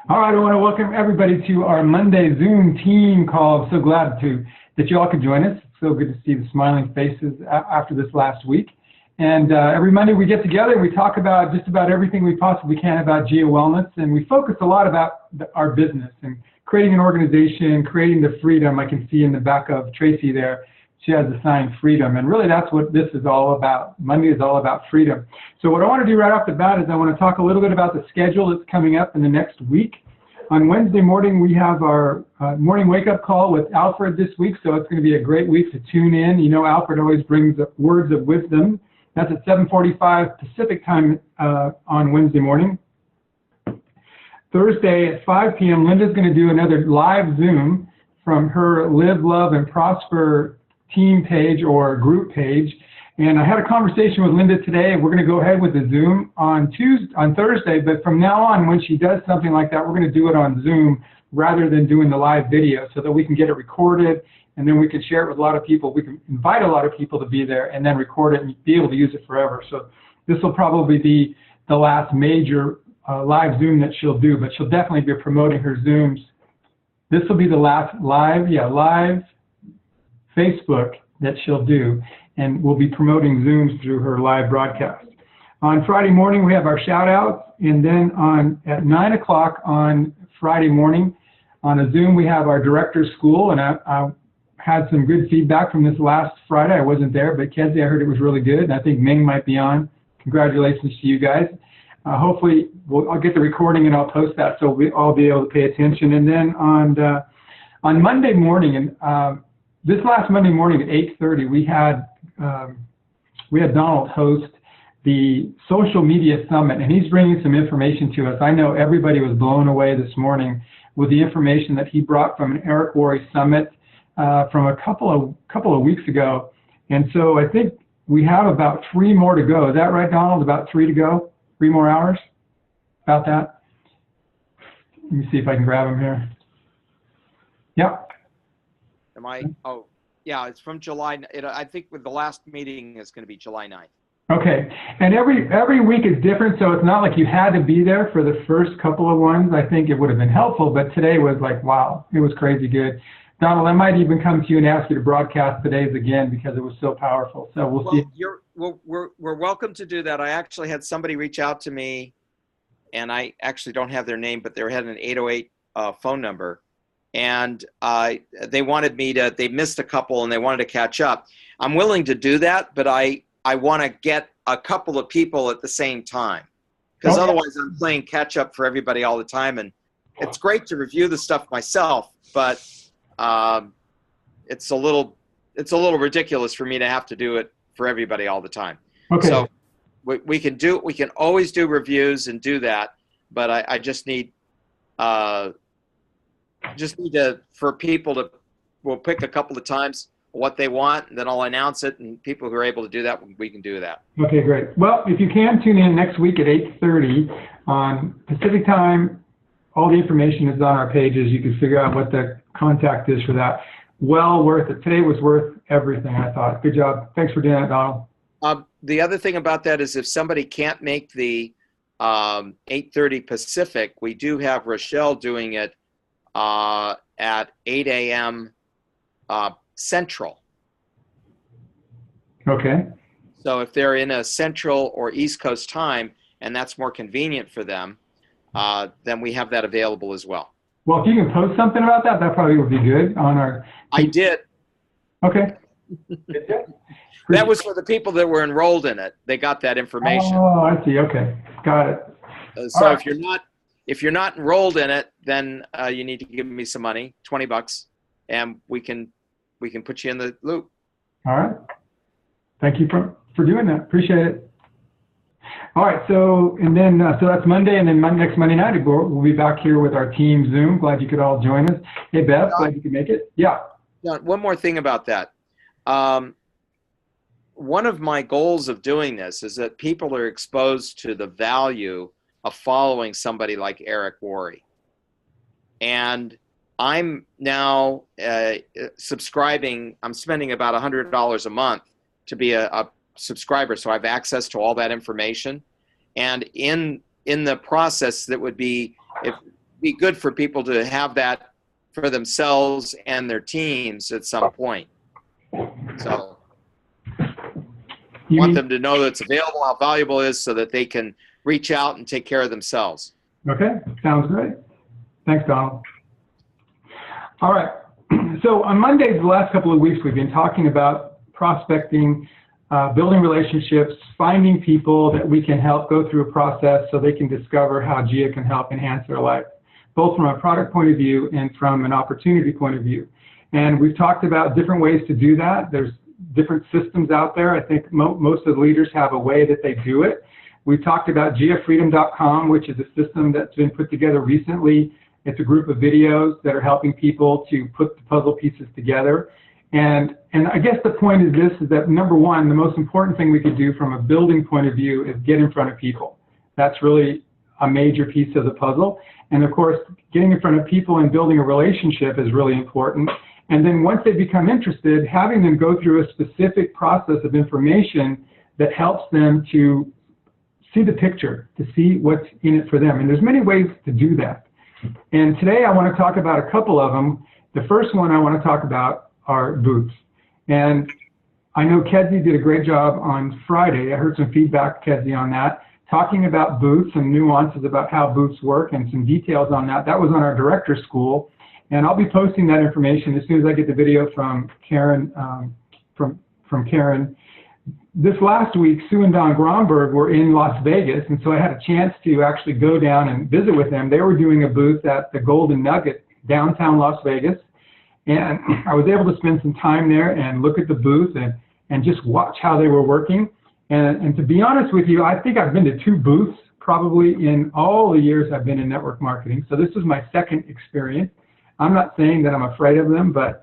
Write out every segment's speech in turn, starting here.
All right, I want to welcome everybody to our Monday Zoom team call. I'm so glad that you all could join us. It's so good to see the smiling faces after this last week. And every Monday we get together and we talk about just about everything we possibly can about geo-wellness, and we focus a lot about our business and creating an organization, creating the freedom. I can see in the back of Tracy there, she has the sign freedom, and really that's what this is all about. Monday is all about freedom. So what I want to do right off the bat is I want to talk a little bit about the schedule that's coming up in the next week. On Wednesday morning, we have our morning wake-up call with Alfred this week, so it's going to be a great week to tune in. You know, Alfred always brings up words of wisdom. That's at 7:45 Pacific time on Wednesday morning. Thursday at 5 p.m., Linda's going to do another live Zoom from her Live, Love, and Prosper team page or group page. And I had a conversation with Linda today. We're going to go ahead with the Zoom on Thursday, but from now on, when she does something like that, we're going to do it on Zoom rather than doing the live video so that we can get it recorded, and then we can share it with a lot of people. We can invite a lot of people to be there and then record it and be able to use it forever. So this will probably be the last major live Zoom that she'll do, but she'll definitely be promoting her Zooms. This will be the last live Facebook that she'll do, and we'll be promoting Zooms through her live broadcast. On Friday morning, we have our shout outs, and then at 9 o'clock on Friday morning on a Zoom, we have our director's school, and I had some good feedback from this last Friday. I wasn't there, but Kenzie, I heard it was really good, and I think Ming might be on. Congratulations to you guys. Hopefully, I'll get the recording and I'll post that so we'll all be able to pay attention. And then on Monday morning, and this last Monday morning at 8:30, we had Donald host the social media summit, and he's bringing some information to us. I know everybody was blown away this morning with the information that he brought from an Eric Worre summit from a couple of weeks ago. And so I think we have about 3 more to go. Is that right, Donald? About 3 to go? 3 more hours? About that? Let me see if I can grab him here. Yep. Am I? Oh, yeah, it's from July. I think with the last meeting is going to be July 9th. Okay, and every week is different, so it's not like you had to be there for the first couple of ones. I think it would have been helpful, but today was like, wow, it was crazy good. Donald, I might even come to you and ask you to broadcast today's again because it was so powerful. So we'll see. We're welcome to do that. I actually had somebody reach out to me, and I actually don't have their name, but they had an 808 phone number. And they wanted me to, they missed a couple and they wanted to catch up. I'm willing to do that, but I want to get a couple of people at the same time, because otherwise I'm playing catch up for everybody all the time. And it's great to review the stuff myself, but it's a little ridiculous for me to have to do it for everybody all the time. Okay. So we can always do reviews and do that, but I just need for people to, we'll pick a couple of times what they want, and then I'll announce it, and people who are able to do that, we can do that. Okay, great. Well, if you can tune in next week at 8:30 on Pacific time, all the information is on our pages. You can figure out what the contact is for that. Well worth it. Today was worth everything, I thought. Good job. Thanks for doing that, Donald. The other thing about that is if somebody can't make the 8:30 Pacific, we do have Rochelle doing it at 8 a.m. Central. Okay. So if they're in a Central or East Coast time, and that's more convenient for them, then we have that available as well. Well, if you can post something about that, that probably would be good on our... I did. Okay. That was for the people that were enrolled in it. They got that information. Oh, I see. Okay. Got it. So right. If you're not enrolled in it, then you need to give me some money, $20, and we can put you in the loop. All right. Thank you for doing that. Appreciate it. All right. So so that's Monday, and then next Monday night we'll be back here with our team Zoom. Glad you could all join us. Hey Beth, glad you could make it. Yeah. One more thing about that. One of my goals of doing this is that people are exposed to the value of following somebody like Eric Worre. And I'm now subscribing. I'm spending about $100 a month to be a subscriber, so I have access to all that information. And in the process, that would be be good for people to have that for themselves and their teams at some point. So want them to know that it's available, how valuable it is, so that they can reach out and take care of themselves. Okay, sounds great. Thanks, Donald. All right. So on Mondays, the last couple of weeks, we've been talking about prospecting, building relationships, finding people that we can help go through a process so they can discover how GIA can help enhance their life, both from a product point of view and from an opportunity point of view. And we've talked about different ways to do that. There's different systems out there. I think most of the leaders have a way that they do it. We've talked about giafreedom.com, which is a system that's been put together recently. It's a group of videos that are helping people to put the puzzle pieces together. And I guess the point is this, is that number one, the most important thing we could do from a building point of view is get in front of people. That's really a major piece of the puzzle. And of course, getting in front of people and building a relationship is really important. And then once they become interested, having them go through a specific process of information that helps them to see the picture, to see what's in it for them. And there's many ways to do that. And today I want to talk about a couple of them. The first one I want to talk about are booths. And I know Kedzie did a great job on Friday. I heard some feedback, Kedzie, on that, talking about booths and nuances about how booths work and some details on that. That was on our director school. And I'll be posting that information as soon as I get the video from Karen. From Karen. This last week, Sue and Don Gronberg were in Las Vegas, and so I had a chance to actually go down and visit with them. They were doing a booth at the Golden Nugget, downtown Las Vegas, and I was able to spend some time there and look at the booth and just watch how they were working. And to be honest with you, I think I've been to 2 booths probably in all the years I've been in network marketing, so this was my second experience. I'm not saying that I'm afraid of them, but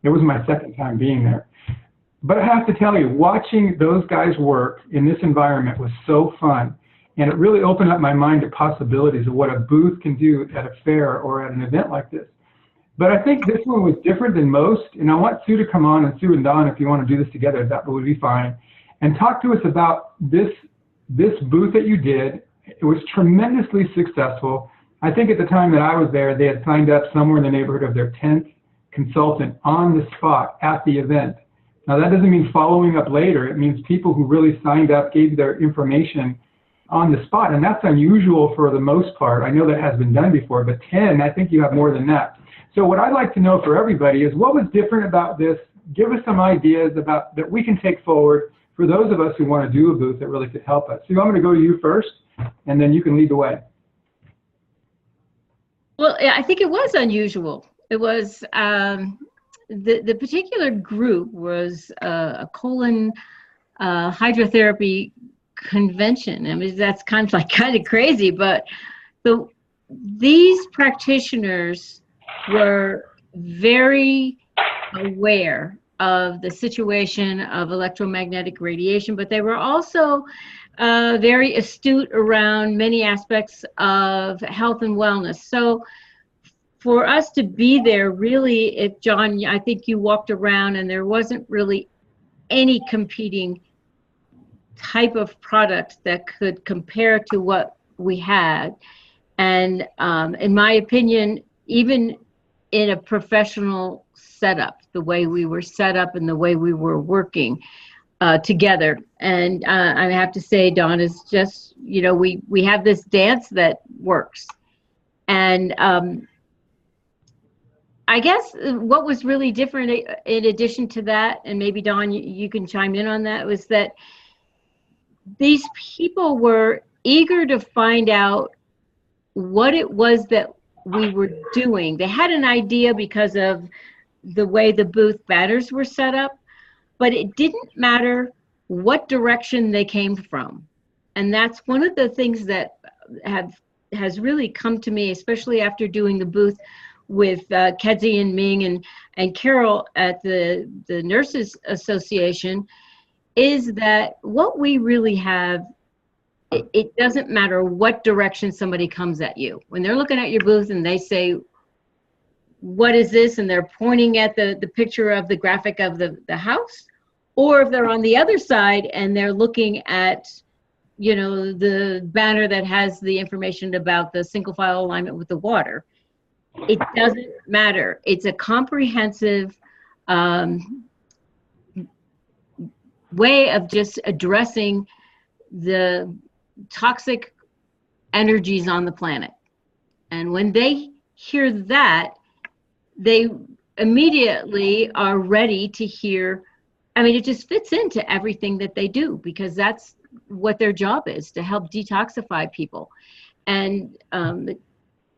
it was my second time being there. But I have to tell you, watching those guys work in this environment was so fun. And it really opened up my mind to possibilities of what a booth can do at a fair or at an event like this. But I think this one was different than most. And I want Sue to come on, and Sue and Don, if you want to do this together, that would be fine. And talk to us about this booth that you did. It was tremendously successful. I think at the time that I was there, they had signed up somewhere in the neighborhood of their 10th consultant on the spot at the event. Now, that doesn't mean following up later. It means people who really signed up, gave their information on the spot, and that's unusual for the most part. I know that has been done before, but 10, I think you have more than that. So what I'd like to know for everybody is what was different about this. Give us some ideas about that we can take forward for those of us who want to do a booth that really could help us. Sue, I'm going to go to you first, and then you can lead the way. Well, I think it was unusual. It was the particular group was a colon hydrotherapy convention. I mean, that's kind of crazy, but these practitioners were very aware of the situation of electromagnetic radiation, but they were also very astute around many aspects of health and wellness. So for us to be there, really, if John, I think you walked around and there wasn't really any competing type of product that could compare to what we had. And in my opinion, even in a professional setup, the way we were set up and the way we were working together. And I have to say, Don, is just, you know, we have this dance that works. And I guess what was really different in addition to that, and maybe Don, you can chime in on that, was that these people were eager to find out what it was that we were doing. They had an idea because of the way the booth banners were set up, but it didn't matter what direction they came from. And that's one of the things that has really come to me, especially after doing the booth with Kedzie and Ming and Carol at the Nurses Association, is that what we really have, it doesn't matter what direction somebody comes at you. When they're looking at your booth and they say, what is this? And they're pointing at the picture of the graphic of the house, or if they're on the other side and they're looking at the banner that has the information about the single file alignment with the water. It doesn't matter. It's a comprehensive way of just addressing the toxic energies on the planet. And when they hear that, they immediately are ready to hear. I mean, it just fits into everything that they do, because that's what their job is, to help detoxify people. And it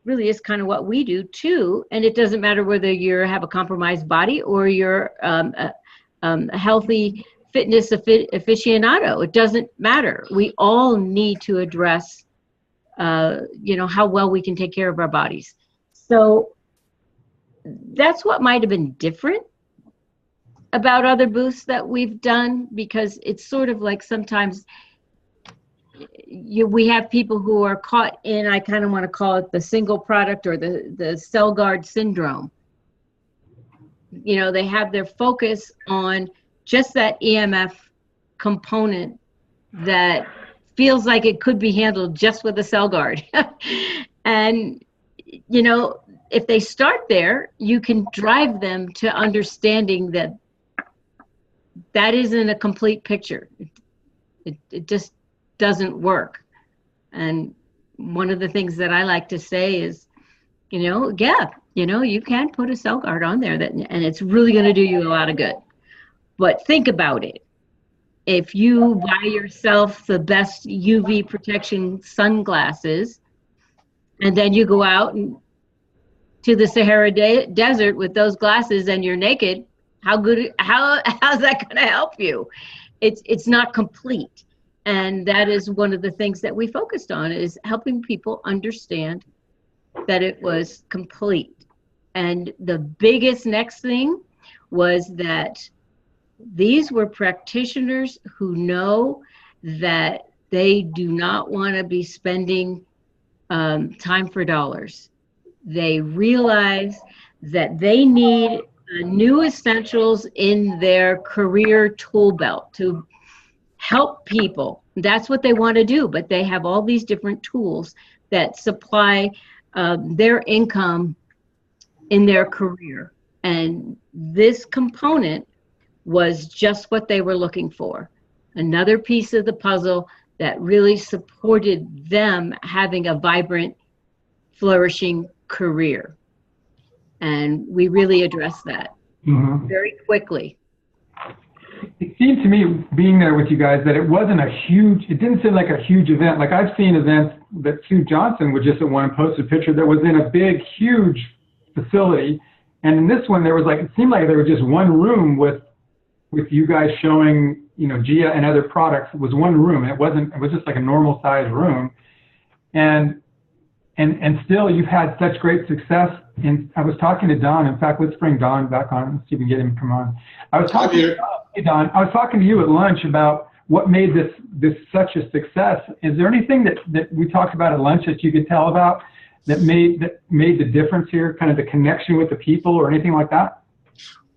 really is kind of what we do too. And it doesn't matter whether you have a compromised body or you're a healthy fitness aficionado. It doesn't matter. We all need to address, how well we can take care of our bodies. So that's what might have been different about other booths that we've done, because it's sort of like sometimes we have people who are caught in, I kind of want to call it the single product or the cell guard syndrome. They have their focus on just that EMF component that feels like it could be handled just with a cell guard. And, if they start there, you can drive them to understanding that that isn't a complete picture. It just doesn't work. And one of the things that I like to say is, you can put a cell guard on there and it's really going to do you a lot of good. But think about it. If you buy yourself the best UV protection sunglasses, and then you go out to the Sahara Desert with those glasses and you're naked, how's that going to help you? It's not complete. And that is one of the things that we focused on, is helping people understand that it was complete. And the biggest next thing was that these were practitioners who know that they do not want to be spending time for dollars. They realize that they need new essentials in their career tool belt to help people. That's what they want to do, but they have all these different tools that supply their income in their career. And this component was just what they were looking for. Another piece of the puzzle that really supported them having a vibrant, flourishing career. And we really addressed that very quickly. It seemed to me, being there with you guys, that it didn't seem like a huge event. Like I've seen events that Sue Johnson was just at one and posted a picture that was in a big, huge facility. And in this one, it seemed like there was just one room with you guys showing, Gia and other products. It was one room. It was just like a normal sized room. And still you've had such great success. And I was talking to Don. In fact, let's bring Don back on. Let's see if we can get him to come on. Hey, Don, I was talking to you at lunch about what made this such a success. Is there anything that we talked about at lunch that you could tell about that made the difference here, kind of the connection with the people or anything like that?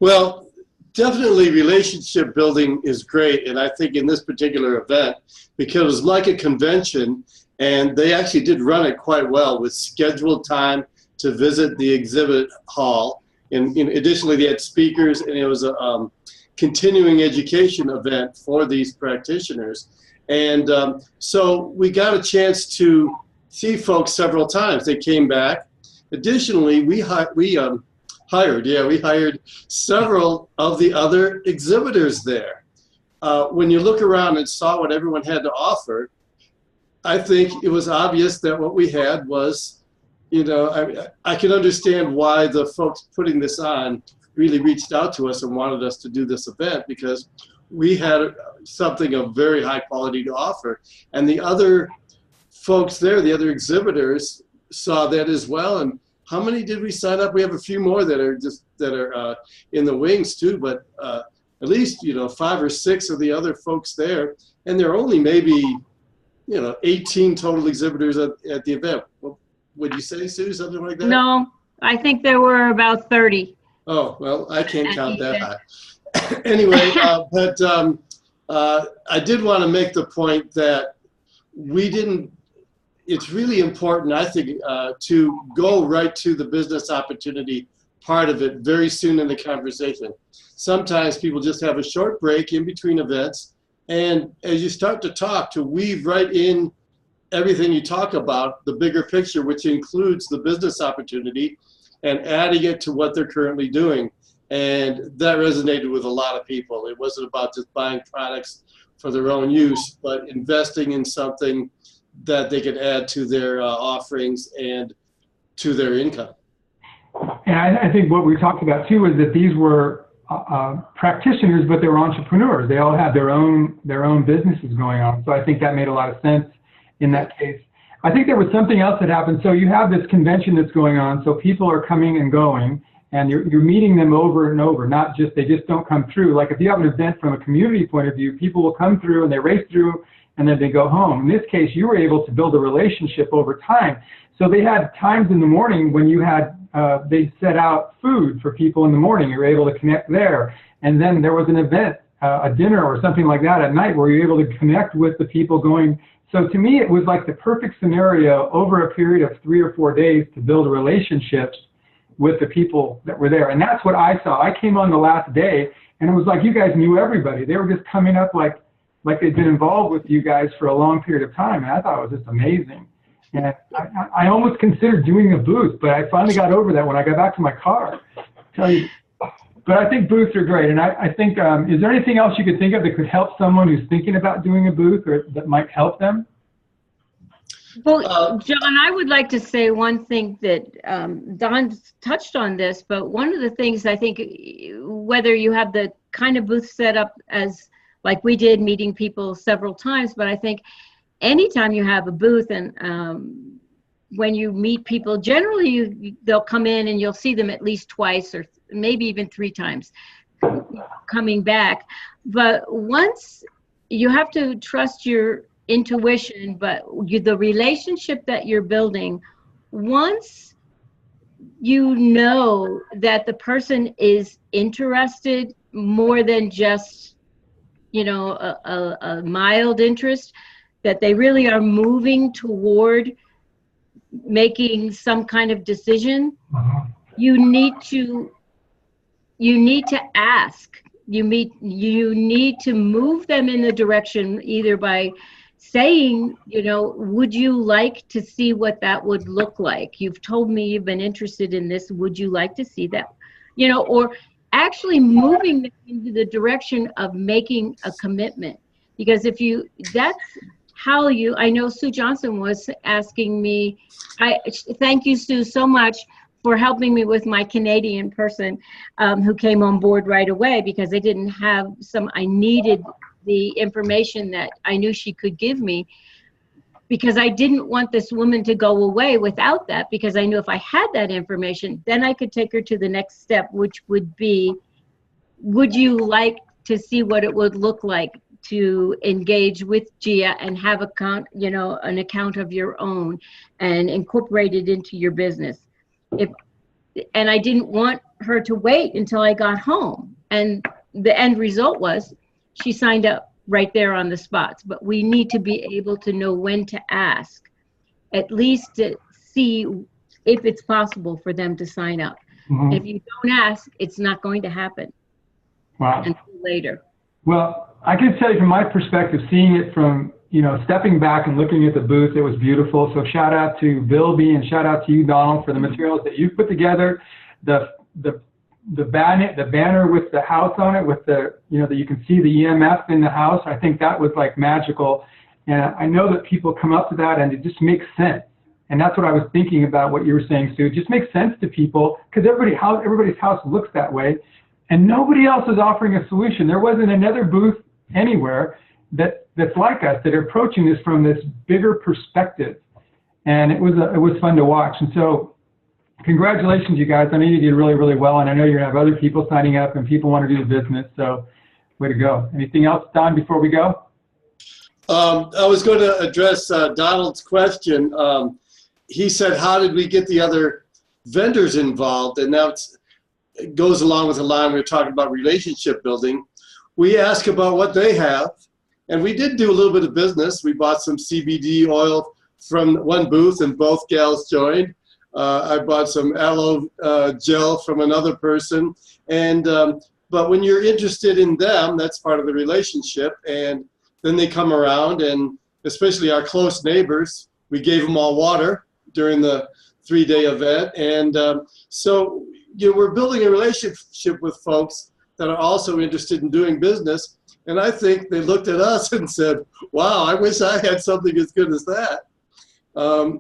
Well, definitely relationship building is great. And I think in this particular event, because it was like a convention, and they actually did run it quite well with scheduled time to visit the exhibit hall. And additionally, they had speakers, and it was a continuing education event for these practitioners. And so we got a chance to see folks several times. They came back. Additionally, we hired several of the other exhibitors there. When you look around and saw what everyone had to offer, I think it was obvious that what we had was, I can understand why the folks putting this on really reached out to us and wanted us to do this event, because we had something of very high quality to offer. And the other folks there, the other exhibitors, saw that as well. And how many did we sign up? We have a few more that are in the wings too, but at least 5 or 6 of the other folks there, and there are only maybe 18 total exhibitors at the event. Well, would you say, Sue, something like that? No, I think there were about 30. Oh, well, I can't count that high. Anyway, but I did want to make the point that we didn't, it's really important, I think, to go right to the business opportunity part of it very soon in the conversation. Sometimes people just have a short break in between events, and as you start to talk, to weave right in everything you talk about, the bigger picture, which includes the business opportunity, and adding it to what they're currently doing. And that resonated with a lot of people. It wasn't about just buying products for their own use, but investing in something that they could add to their offerings and to their income. And I think what we talked about too is that these were practitioners, but they were entrepreneurs. They all had their own businesses going on. So I think that made a lot of sense in that case. I think there was something else that happened. So you have this convention that's going on. So people are coming and going, and you're meeting them over and over. Not just, they just don't come through. Like if you have an event from a community point of view, people will come through and they race through and then they go home. In this case, you were able to build a relationship over time. So they had times in the morning when you had, they set out food for people in the morning. You were able to connect there. And then there was an event, a dinner or something like that at night where you were able to connect with the people going. So to me, it was like the perfect scenario over a period of 3 or 4 days to build relationships with the people that were there. And that's what I saw. I came on the last day, and it was like you guys knew everybody. They were just coming up like they'd been involved with you guys for a long period of time. And I thought it was just amazing. And I almost considered doing a booth, but I finally got over that when I got back to my car. Tell you. But I think booths are great. And I think, is there anything else you could think of that could help someone who's thinking about doing a booth or that might help them? Well, John, I would like to say one thing that Don touched on this, but one of the things I think, whether you have the kind of booth set up as like we did, meeting people several times, but I think anytime you have a booth and when you meet people, generally they'll come in and you'll see them at least twice or maybe even 3 times coming back. But once you have to trust your intuition, but the relationship that you're building, once you know that the person is interested more than just, you know, a mild interest, that they really are moving toward making some kind of decision, you need to ask. You need to move them in the direction either by saying, you know, would you like to see what that would look like? You've told me you've been interested in this. Would you like to see that? You know, or actually moving them into the direction of making a commitment. Because if you, that's how you, I know Sue Johnson was asking me, thank you, Sue, so much for helping me with my Canadian person who came on board right away, because I didn't have I needed the information that I knew she could give me, because I didn't want this woman to go away without that, because I knew if I had that information, then I could take her to the next step, which would be, would you like to see what it would look like to engage with Gia and have an account of your own and incorporate it into your business? And I didn't want her to wait until I got home. And the end result was she signed up right there on the spots. But we need to be able to know when to ask, at least to see if it's possible for them to sign up. Mm-hmm. If you don't ask, it's not going to happen. Wow. Until later. Well, I can tell you from my perspective, seeing it from, you know, stepping back and looking at the booth, it was beautiful. So shout out to Bill B and shout out to you, Donald, for the materials that you put together. The banner with the house on it, with the, you know, that you can see the EMF in the house. I think that was like magical. And I know that people come up to that and it just makes sense. And that's what I was thinking about what you were saying, Sue. It just makes sense to people because everybody's house looks that way. And nobody else is offering a solution. There wasn't another booth anywhere that's like us, that are approaching this from this bigger perspective. And it was fun to watch. And so congratulations, you guys. I know you did really, really well. And I know you're going to have other people signing up and people want to do the business. So way to go. Anything else, Don, before we go? I was going to address Donald's question. He said, how did we get the other vendors involved? And now it goes along with the line we were talking about relationship building. We ask about what they have, And we did do a little bit of business. We bought some CBD oil from one booth, and both gals joined. I bought some aloe gel from another person. And but when you're interested in them, that's part of the relationship. And then they come around, and especially our close neighbors, we gave them all water during the 3-day event. And so we're building a relationship with folks that are also interested in doing business. And I think they looked at us and said, wow, I wish I had something as good as that.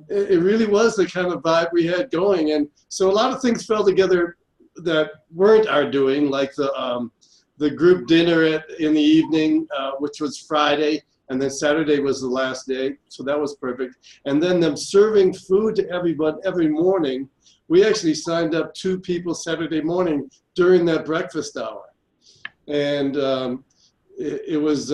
It really was the kind of vibe we had going. And so a lot of things fell together that weren't our doing, like the group dinner in the evening, which was Friday, and then Saturday was the last day. So that was perfect. And then them serving food to everyone every morning. We actually signed up 2 people Saturday morning during that breakfast hour. And it was,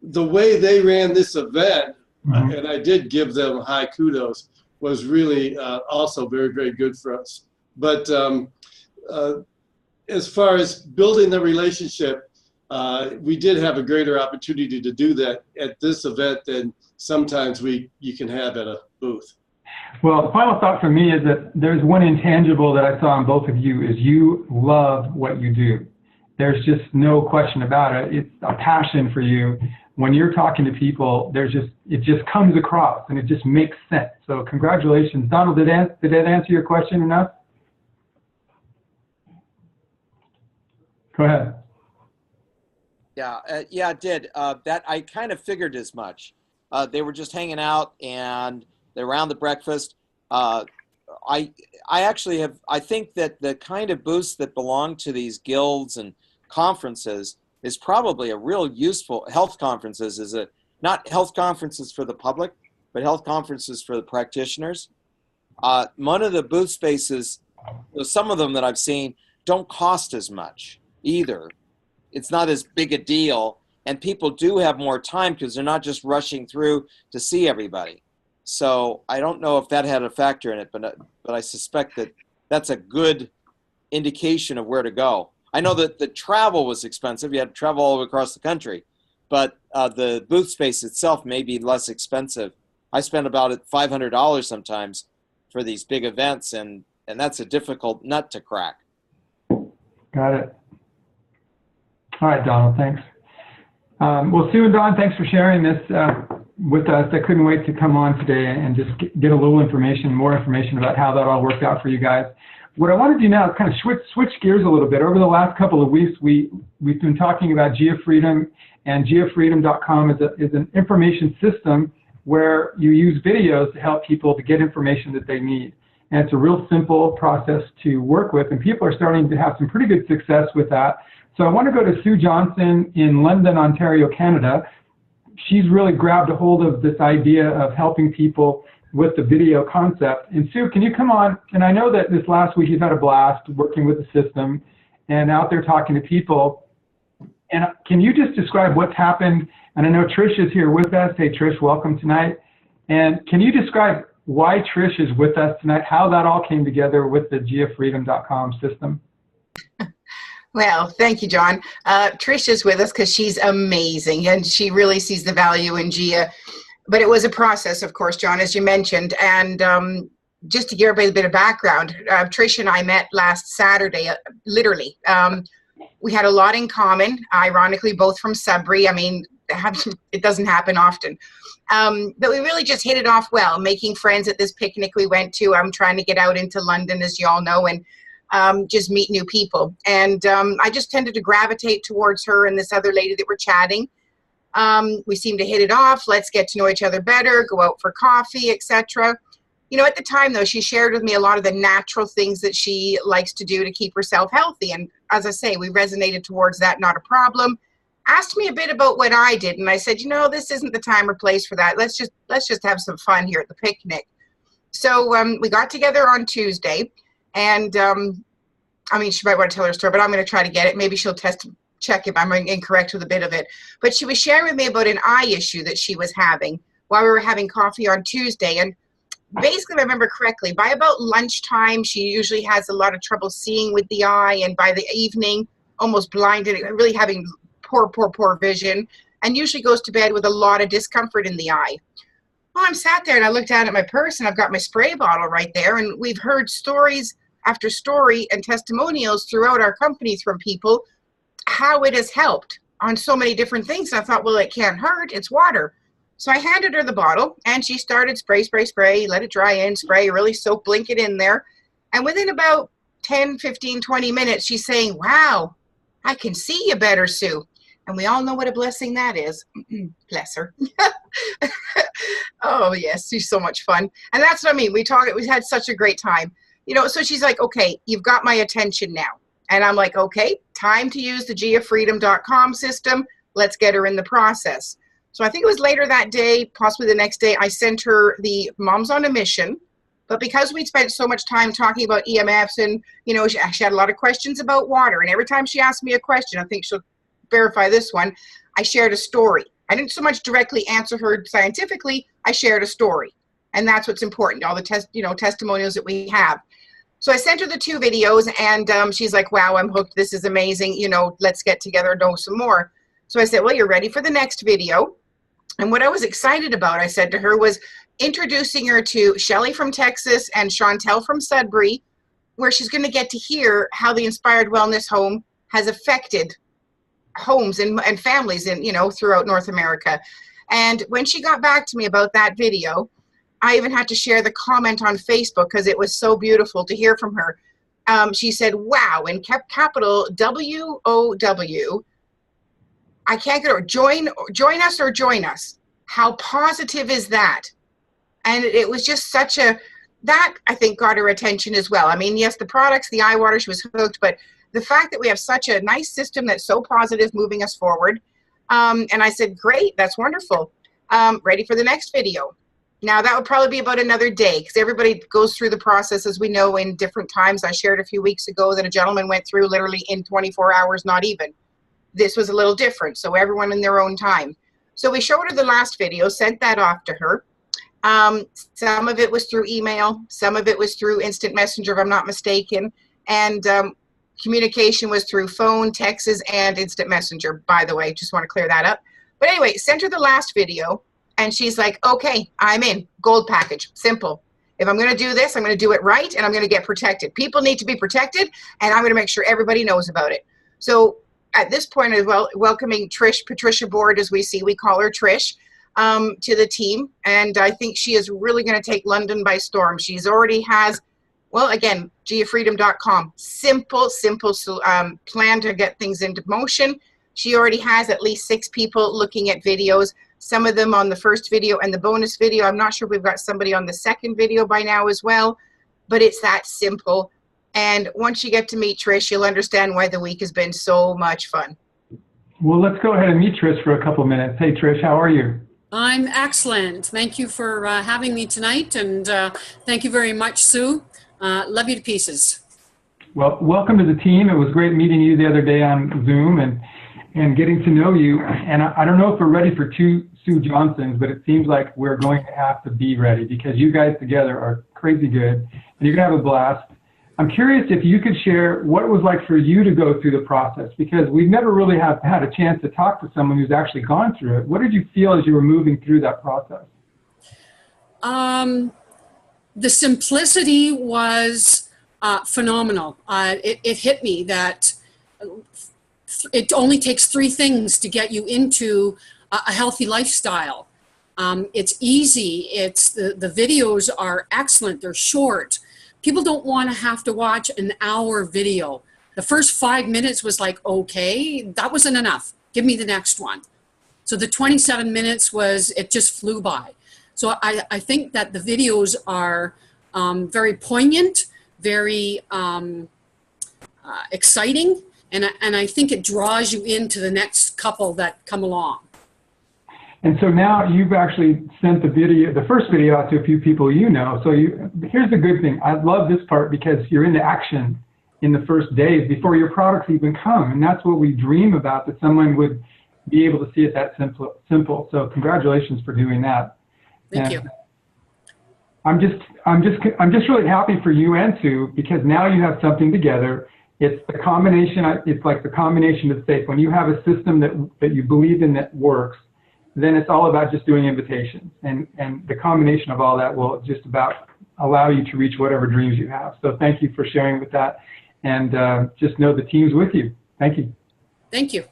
the way they ran this event, and I did give them high kudos, was really also very, very good for us. But as far as building the relationship, we did have a greater opportunity to do that at this event than sometimes you can have at a booth. Well, the final thought for me is that there's one intangible that I saw in both of you, is you love what you do. There's just no question about it. It's a passion for you. When you're talking to people, it just comes across, and it just makes sense. So congratulations. Donald, did that answer your question enough? Go ahead. Yeah, it did. That I kind of figured as much. They were just hanging out, and they're around the breakfast. I think that the kind of booths that belong to these guilds and conferences is probably a real useful, health conferences is not health conferences for the public, but health conferences for the practitioners. One of the booth spaces, some of them that I've seen, don't cost as much either. It's not as big a deal, and people do have more time because they're not just rushing through to see everybody. So I don't know if that had a factor in it, but I suspect that that's a good indication of where to go. I know that the travel was expensive. You had to travel all across the country, but the booth space itself may be less expensive. I spend about $500 sometimes for these big events, and that's a difficult nut to crack. Got it. All right, Donald, thanks. Well, Sue and Don, thanks for sharing this with us. I couldn't wait to come on today and just get a little more information about how that all worked out for you guys. What I want to do now is kind of switch gears a little bit. Over the last couple of weeks, we've been talking about GeoFreedom, and geofreedom.com is an information system where you use videos to help people to get information that they need. And it's a real simple process to work with, and people are starting to have some pretty good success with that. So I want to go to Sue Johnson in London, Ontario, Canada. She's really grabbed a hold of this idea of helping people with the video concept. And Sue, can you come on? And I know that this last week you've had a blast working with the system and out there talking to people. And can you just describe what's happened? And I know Trish is here with us. Hey, Trish, welcome tonight. And can you describe why Trish is with us tonight, how that all came together with the geofreedom.com system? Well, thank you, John. Trish is with us because she's amazing, and she really sees the value in GEA. But it was a process, of course, John, as you mentioned. And just to give everybody a bit of background, Trish and I met last Saturday, literally. We had a lot in common, ironically, both from Sudbury. I mean, it doesn't happen often. But we really just hit it off well, making friends at this picnic we went to. I'm trying to get out into London, as you all know, and just meet new people. And I just tended to gravitate towards her and this other lady that were chatting. We seemed to hit it off. Let's get to know each other better, go out for coffee, etc. You know, at the time, though, she shared with me a lot of the natural things that she likes to do to keep herself healthy. And as I say, we resonated towards that, not a problem. Asked me a bit about what I did, and I said, you know, this isn't the time or place for that. Let's just have some fun here at the picnic. So we got together on Tuesday, and I mean, she might want to tell her story, but I'm going to try to get it. Maybe she'll check if I'm incorrect with a bit of it. But she was sharing with me about an eye issue that she was having while we were having coffee on Tuesday. And basically, if I remember correctly, by about lunchtime, she usually has a lot of trouble seeing with the eye, and by the evening, almost blinded, really having poor vision, and usually goes to bed with a lot of discomfort in the eye. Well, I'm sat there and I looked down at my purse and I've got my spray bottle right there, and we've heard stories after story and testimonials throughout our company from people how it has helped on so many different things. And I thought, well, it can't hurt, it's water. So I handed her the bottle and she started spray, let it dry in, spray, really soak, blink it in there. And within about 10, 15, 20 minutes, she's saying, wow, I can see you better, Sue. And we all know what a blessing that is. Bless her. Oh, yes, she's so much fun. And that's what I mean. We had such a great time. You know, so she's like, okay, you've got my attention now. And I'm like, okay, time to use the giafreedom.com system. Let's get her in the process. So I think it was later that day, possibly the next day, I sent her the Moms on a Mission. But because we'd spent so much time talking about EMFs and, you know, she had a lot of questions about water. And every time she asked me a question, I think she'll verify this one, I shared a story. I didn't so much directly answer her scientifically, I shared a story. And that's what's important, all the testimonials that we have. So I sent her the 2 videos and she's like, wow, I'm hooked. This is amazing. You know, let's get together and know some more. So I said, well, you're ready for the next video. And what I was excited about, I said to her, was introducing her to Shelly from Texas and Chantel from Sudbury, where she's going to get to hear how the Inspired Wellness Home has affected homes and families in, you know, throughout North America. And when she got back to me about that video, I even had to share the comment on Facebook because it was so beautiful to hear from her. She said, wow, in capital WOW, I can't get over, join us or join us. How positive is that? And it was just such that I think got her attention as well. I mean, yes, the products, the eye water, she was hooked, but the fact that we have such a nice system that's so positive moving us forward. And I said, great, that's wonderful. Ready for the next video. Now that would probably be about another day because everybody goes through the process, as we know, in different times. I shared a few weeks ago that a gentleman went through literally in 24 hours, not even. This was a little different, so everyone in their own time. So we showed her the last video, sent that off to her. Some of it was through email, some of it was through instant messenger, if I'm not mistaken, and communication was through phone, texts, and instant messenger, by the way. Just want to clear that up. But anyway, sent her the last video, and she's like, okay, I'm in. Gold package. Simple. If I'm going to do this, I'm going to do it right, and I'm going to get protected. People need to be protected, and I'm going to make sure everybody knows about it. So at this point as well, welcoming Patricia Board, as we see, we call her Trish, to the team. And I think she is really going to take London by storm. She's already has, well, again, giafreedom.com, simple plan to get things into motion. She already has at least 6 people looking at videos, some of them on the first video and the bonus video. I'm not sure if we've got somebody on the second video by now as well, but it's that simple. And once you get to meet Trish, you'll understand why the week has been so much fun. Well, let's go ahead and meet Trish for a couple minutes. Hey, Trish, how are you? I'm excellent. Thank you for having me tonight, and thank you very much, Sue. Love you to pieces. Well, welcome to the team. It was great meeting you the other day on Zoom and getting to know you. And I don't know if we're ready for 2 Sue Johnsons, but it seems like we're going to have to be ready because you guys together are crazy good, and you're going to have a blast. I'm curious if you could share what it was like for you to go through the process, because we've never really had a chance to talk to someone who's actually gone through it. What did you feel as you were moving through that process? The simplicity was phenomenal. It hit me that it only takes 3 things to get you into a healthy lifestyle. It's easy. The videos are excellent. They're short. People don't want to have to watch an hour video. The first 5 minutes was like, okay, that wasn't enough. Give me the next one. So the 27 minutes it just flew by. So I think that the videos are very poignant, very exciting, and I think it draws you into the next couple that come along. And so now you've actually sent the first video out to a few people you know. So here's the good thing. I love this part because you're into action in the first days before your products even come. And that's what we dream about, that someone would be able to see it that simple. So congratulations for doing that. Thank you. I'm just really happy for you and Sue, because now you have something together. It's the combination, it's like the combination of faith. When you have a system that you believe in that works, then it's all about just doing invitations. And the combination of all that will just about allow you to reach whatever dreams you have. So thank you for sharing with that. And just know the team's with you. Thank you. Thank you.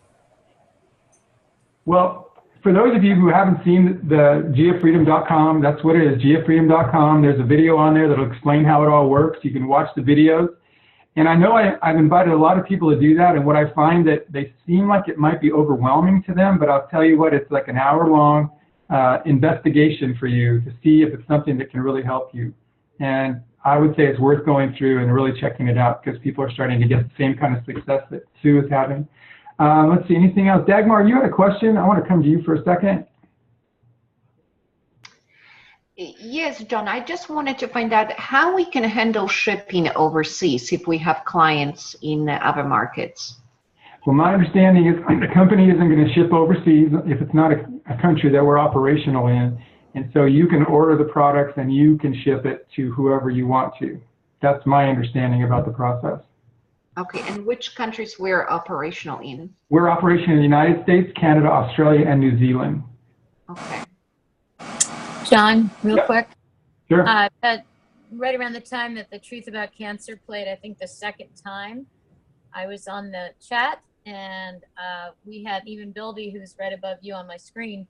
Well, for those of you who haven't seen the giafreedom.com, that's what it is, giafreedom.com. There's a video on there that'll explain how it all works. You can watch the videos. And I know I've invited a lot of people to do that, and what I find that they seem like it might be overwhelming to them, but I'll tell you what, it's like an hour-long investigation for you to see if it's something that can really help you. And I would say it's worth going through and really checking it out because people are starting to get the same kind of success that Sue is having. Let's see, anything else? Dagmar, you had a question. I want to come to you for a second. Yes, John, I just wanted to find out how we can handle shipping overseas if we have clients in other markets. Well, my understanding is the company isn't going to ship overseas if it's not a country that we're operational in. And so you can order the products and you can ship it to whoever you want to. That's my understanding about the process. Okay, and which countries we're operational in? We're operational in the United States, Canada, Australia, and New Zealand. Okay. John, real quick. Sure. Right around the time that The Truth About Cancer played, I think the second time, I was on the chat, and we had even Bilby, who's right above you on my screen,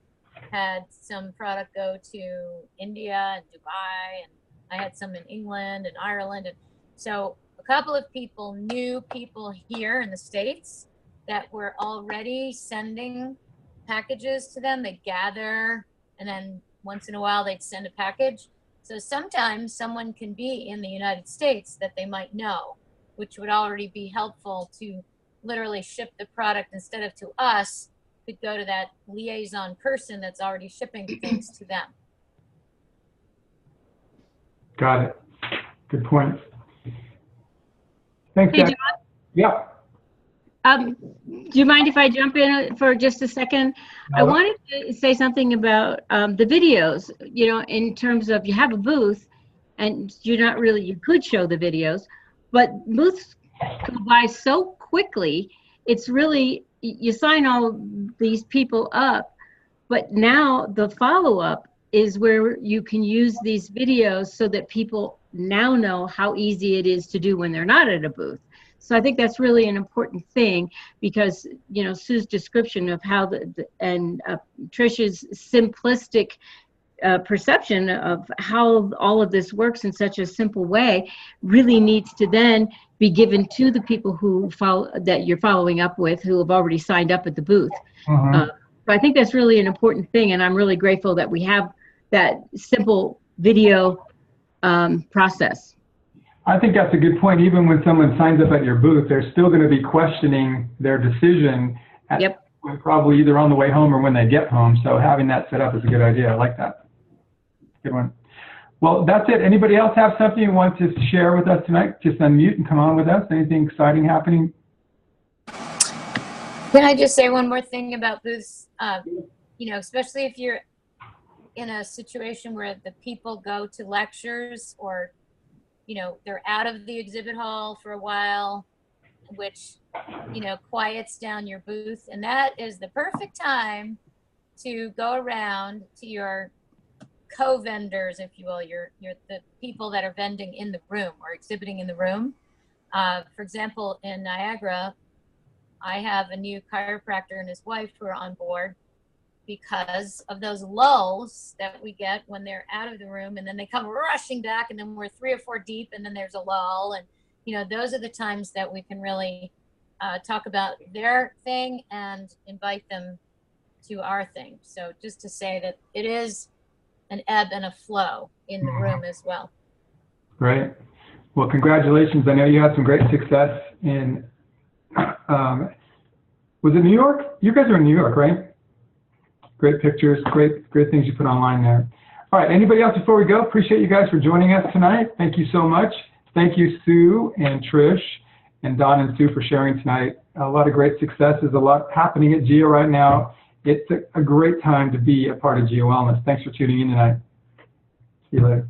had some product go to India and Dubai, and I had some in England and Ireland. And so a couple of people, new people here in the States, that were already sending packages to them. They gather, and then once in a while they'd send a package. So sometimes someone can be in the United States that they might know, which would already be helpful to literally ship the product instead of to us, could go to that liaison person that's already shipping things to them. Got it. Good point. Thanks, Hey, Jack. Yeah. Do you mind if I jump in for just a second? No. I wanted to say something about the videos, you know, in terms of you have a booth and you're not really, you could show the videos, but booths go by so quickly. It's really, you sign all these people up, but now the follow-up is where you can use these videos so that people now know how easy it is to do when they're not at a booth. So I think that's really an important thing because, you know, Sue's description of how Trish's simplistic perception of how all of this works in such a simple way really needs to then be given to the people who that you're following up with, who have already signed up at the booth. So I think that's really an important thing, and I'm really grateful that we have that simple video process. I think that's a good point. Even when someone signs up at your booth, they're still going to be questioning their decision at probably either on the way home or when they get home. So having that set up is a good idea. I like that. Good one. Well, that's it. Anybody else have something you want to share with us tonight? Just unmute and come on with us. Anything exciting happening? Can I just say one more thing about booths? You know, especially if you're in a situation where the people go to lectures or, you know, they're out of the exhibit hall for a while, which, you know, quiets down your booth. And that is the perfect time to go around to your co-vendors, if you will, the people that are vending in the room or exhibiting in the room. For example, in Niagara, I have a new chiropractor and his wife who are on board because of those lulls that we get when they're out of the room and then they come rushing back and then we're 3 or 4 deep and then there's a lull. And, you know, those are the times that we can really talk about their thing and invite them to our thing. So just to say that it is an ebb and a flow in the room as well. Great. Well, congratulations. I know you had some great success in, was it New York? You guys are in New York, right? Great pictures, great things you put online there. All right, anybody else before we go? Appreciate you guys for joining us tonight. Thank you so much. Thank you, Sue and Trish and Don and Sue for sharing tonight. A lot of great successes, a lot happening at GEO right now. It's a great time to be a part of GEO Wellness. Thanks for tuning in tonight. See you later.